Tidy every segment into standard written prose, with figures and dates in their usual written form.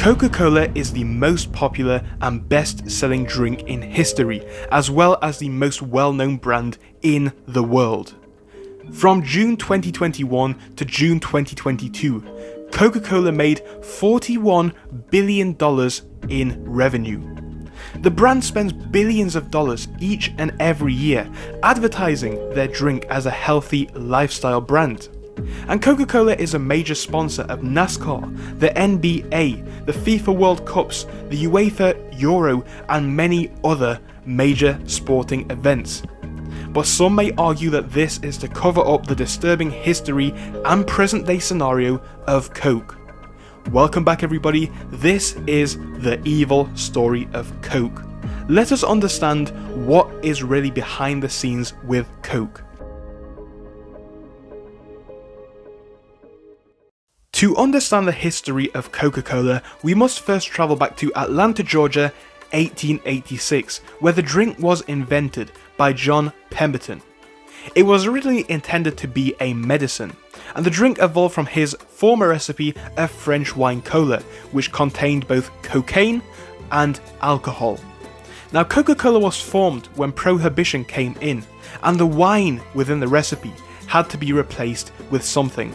Coca Cola is the most popular and best-selling drink in history, as well as the most well-known brand in the world. From June 2021 to June 2022, Coca Cola made $41 billion in revenue. The brand spends billions of dollars each and every year advertising their drink as a healthy lifestyle brand. And Coca Cola is a major sponsor of NASCAR, the NBA, the FIFA World Cups, the UEFA Euro, and many other major sporting events. But some may argue that this is to cover up the disturbing history and present day scenario of Coke. Welcome back everybody, this is the evil story of Coke. Let us understand what is really behind the scenes with Coke. To understand the history of Coca-Cola, we must first travel back to Atlanta, Georgia, 1886, where the drink was invented by John Pemberton. It was originally intended to be a medicine, and the drink evolved from his former recipe of French wine cola, which contained both cocaine and alcohol. Now, Coca-Cola was formed when Prohibition came in, and the wine within the recipe had to be replaced with something.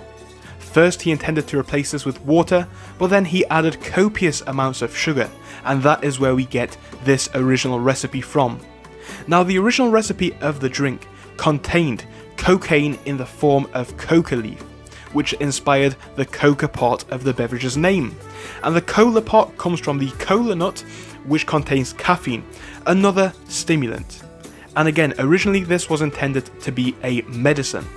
First, he intended to replace this with water, but then he added copious amounts of sugar, and that is where we get this original recipe from. Now, the original recipe of the drink contained cocaine in the form of coca leaf, which inspired the coca part of the beverage's name. And the cola part comes from the cola nut, which contains caffeine, another stimulant. And again, originally this was intended to be a medicine.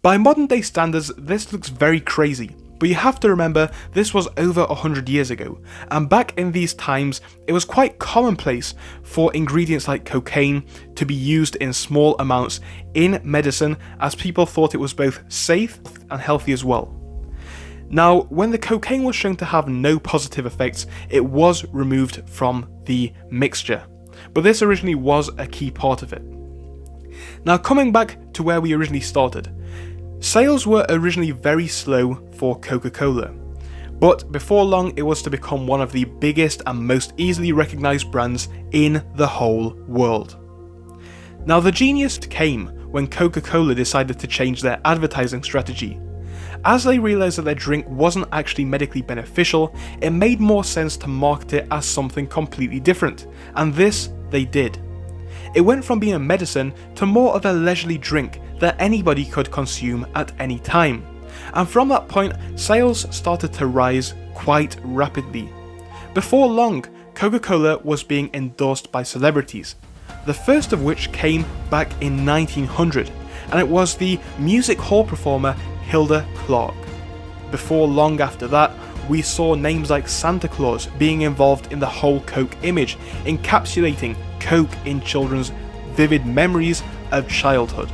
By modern day standards, this looks very crazy, but you have to remember this was over 100 years ago, and back in these times it was quite commonplace for ingredients like cocaine to be used in small amounts in medicine, as people thought it was both safe and healthy as well. Now, when the cocaine was shown to have no positive effects, it was removed from the mixture, but this originally was a key part of it. Now, coming back to where we originally started, sales were originally very slow for Coca-Cola, but before long it was to become one of the biggest and most easily recognised brands in the whole world. Now, the genius came when Coca-Cola decided to change their advertising strategy. As they realised that their drink wasn't actually medically beneficial, it made more sense to market it as something completely different, and this they did. It went from being a medicine to more of a leisurely drink that anybody could consume at any time. And from that point, sales started to rise quite rapidly. Before long, Coca-Cola was being endorsed by celebrities, the first of which came back in 1900, and it was the music hall performer Hilda Clark. Before long after that, we saw names like Santa Claus being involved in the whole Coke image, encapsulating Coke in children's vivid memories of childhood.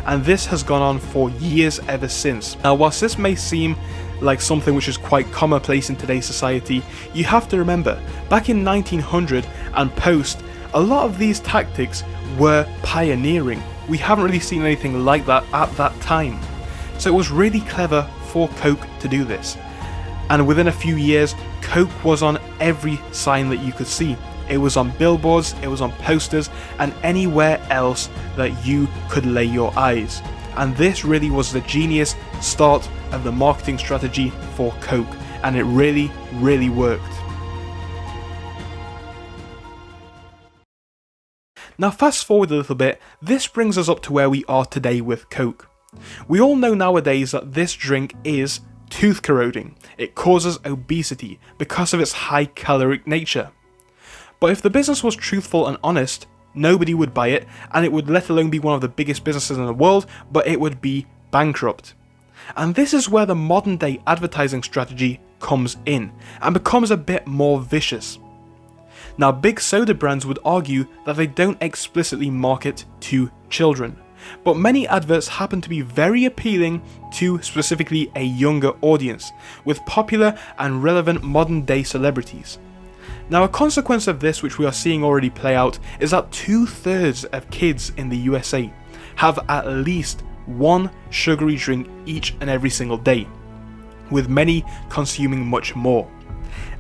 And this has gone on for years ever since. Now, whilst this may seem like something which is quite commonplace in today's society, you have to remember, back in 1900 and post, a lot of these tactics were pioneering. We haven't really seen anything like that at that time. So it was really clever for Coke to do this. And within a few years, Coke was on every sign that you could see. It was on billboards, it was on posters, and anywhere else that you could lay your eyes. And this really was the genius start of the marketing strategy for Coke, and it really, really worked. Now, fast forward a little bit, this brings us up to where we are today with Coke. We all know nowadays that this drink is tooth corroding. It causes obesity because of its high caloric nature. But if the business was truthful and honest, nobody would buy it, and it would let alone be one of the biggest businesses in the world, but it would be bankrupt. And this is where the modern day advertising strategy comes in, and becomes a bit more vicious. Now, big soda brands would argue that they don't explicitly market to children, but many adverts happen to be very appealing to specifically a younger audience, with popular and relevant modern day celebrities. Now, a consequence of this, which we are seeing already play out, is that 2/3 of kids in the USA have at least one sugary drink each and every single day, with many consuming much more.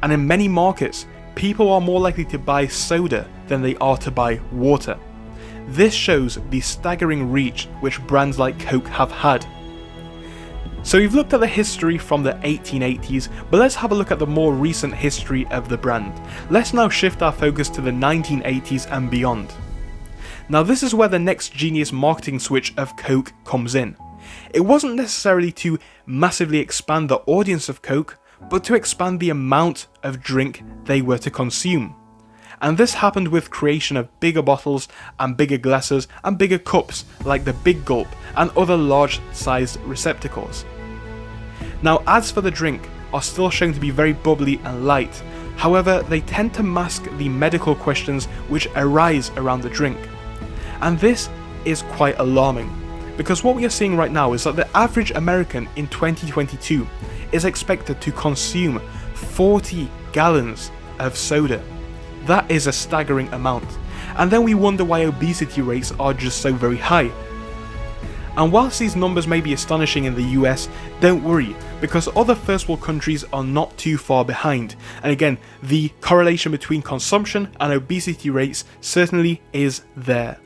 And in many markets, people are more likely to buy soda than they are to buy water. This shows the staggering reach which brands like Coke have had. So we've looked at the history from the 1880s, but let's have a look at the more recent history of the brand. Let's now shift our focus to the 1980s and beyond. Now this is where the next genius marketing switch of Coke comes in. It wasn't necessarily to massively expand the audience of Coke, but to expand the amount of drink they were to consume. And this happened with creation of bigger bottles and bigger glasses and bigger cups like the Big Gulp and other large sized receptacles. Now ads for the drink are still shown to be very bubbly and light, however they tend to mask the medical questions which arise around the drink. And this is quite alarming, because what we are seeing right now is that the average American in 2022 is expected to consume 40 gallons of soda. That is a staggering amount, and then we wonder why obesity rates are just so very high. And whilst these numbers may be astonishing in the US, don't worry, because other first world countries are not too far behind, and again, the correlation between consumption and obesity rates certainly is there.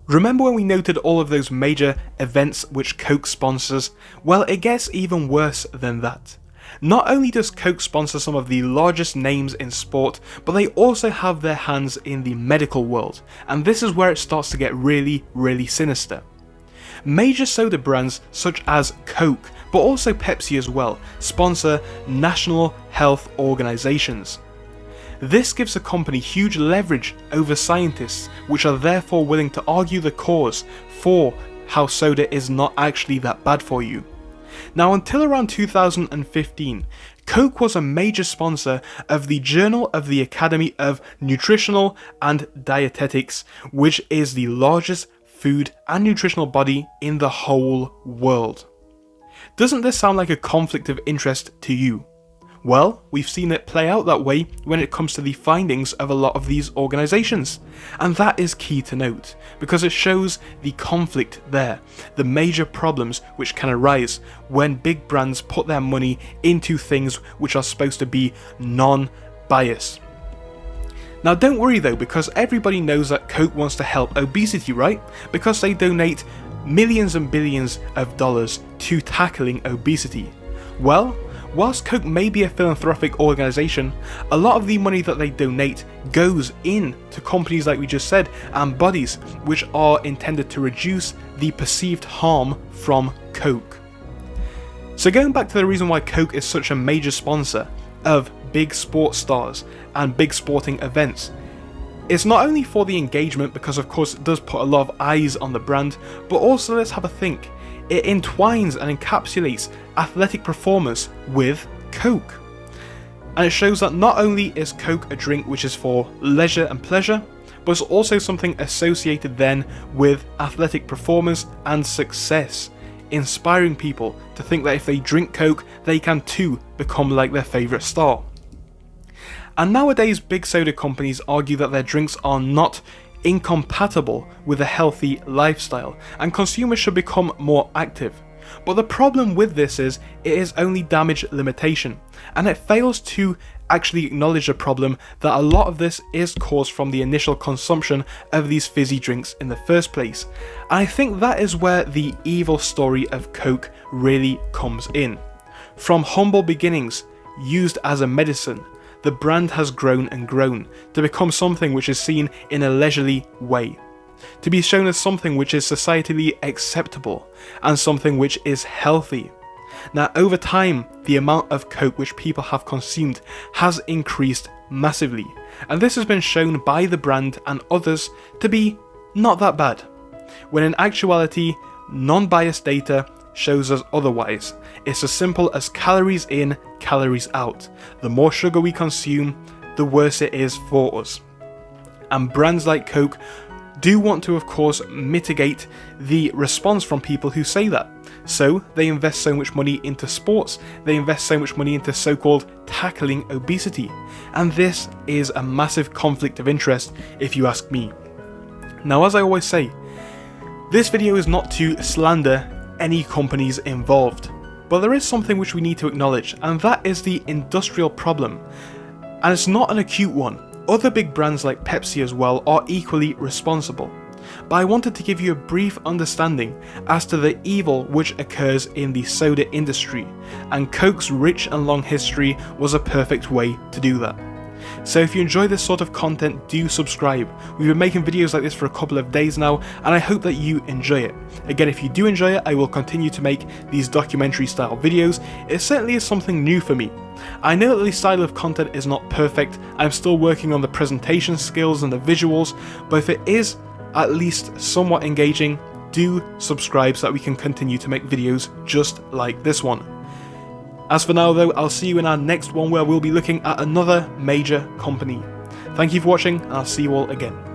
Remember when we noted all of those major events which Coke sponsors? Well, it gets even worse than that. Not only does Coke sponsor some of the largest names in sport, but they also have their hands in the medical world, and this is where it starts to get really, really sinister. Major soda brands such as Coke, but also Pepsi as well, sponsor national health organizations. This gives a company huge leverage over scientists, which are therefore willing to argue the cause for how soda is not actually that bad for you. Now, until around 2015, Coke was a major sponsor of the Journal of the Academy of Nutritional and Dietetics, which is the largest food and nutritional body in the whole world. Doesn't this sound like a conflict of interest to you? Well, we've seen it play out that way when it comes to the findings of a lot of these organizations, and that is key to note, because it shows the conflict there, the major problems which can arise when big brands put their money into things which are supposed to be non-biased. Now don't worry though, because everybody knows that Coke wants to help obesity, right? Because they donate millions and billions of dollars to tackling obesity. Well, whilst Coke may be a philanthropic organisation, a lot of the money that they donate goes in to companies like we just said, and bodies which are intended to reduce the perceived harm from Coke. So going back to the reason why Coke is such a major sponsor of big sports stars and big sporting events, it's not only for the engagement, because of course it does put a lot of eyes on the brand, but also let's have a think. It entwines and encapsulates athletic performers with Coke. And it shows that not only is Coke a drink which is for leisure and pleasure, but it's also something associated then with athletic performers and success, inspiring people to think that if they drink Coke, they can too become like their favourite star. And nowadays, big soda companies argue that their drinks are not incompatible with a healthy lifestyle, and consumers should become more active. But the problem with this is it is only damage limitation, and it fails to actually acknowledge the problem that a lot of this is caused from the initial consumption of these fizzy drinks in the first place. And I think that is where the evil story of Coke really comes in. From humble beginnings, used as a medicine, the brand has grown and grown to become something which is seen in a leisurely way, to be shown as something which is societally acceptable and something which is healthy. Now, over time, the amount of Coke which people have consumed has increased massively, and this has been shown by the brand and others to be not that bad, when in actuality, non-biased data shows us otherwise. It's as simple as calories in, calories out. The more sugar we consume, the worse it is for us. And brands like Coke do want to, of course, mitigate the response from people who say that. So they invest so much money into sports, they invest so much money into so-called tackling obesity. And this is a massive conflict of interest, if you ask me. Now, as I always say, this video is not to slander any companies involved, but there is something which we need to acknowledge, and that is the industrial problem. And it's not an acute one. Other big brands like Pepsi as well are equally responsible. But I wanted to give you a brief understanding as to the evil which occurs in the soda industry, and Coke's rich and long history was a perfect way to do that. So if you enjoy this sort of content, do subscribe. We've been making videos like this for a couple of days now, and I hope that you enjoy it. Again, if you do enjoy it, I will continue to make these documentary style videos. It certainly is something new for me. I know that this style of content is not perfect, I'm still working on the presentation skills and the visuals, but if it is at least somewhat engaging, do subscribe so that we can continue to make videos just like this one. As for now though, I'll see you in our next one where we'll be looking at another major company. Thank you for watching, and I'll see you all again.